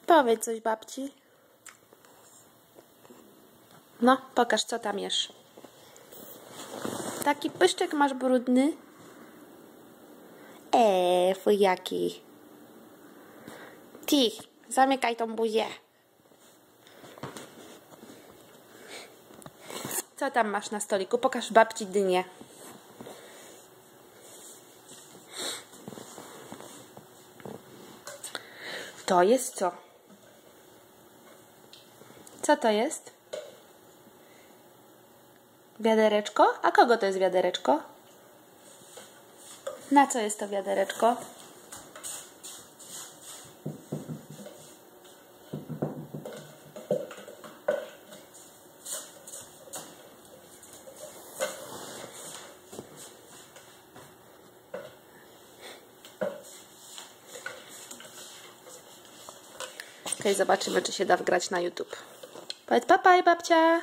Powiedz coś babci. No, pokaż, co tam jesz. Taki pyszczek masz brudny. Fuj jaki. Ty, zamykaj tą buzię. Co tam masz na stoliku? Pokaż babci dynię. To jest co? Co to jest? Wiadereczko? A kogo to jest wiadereczko? Na co jest to wiadereczko? Okej, zobaczymy, czy się da wgrać na YouTube. Powiedz pa, pa, babcia.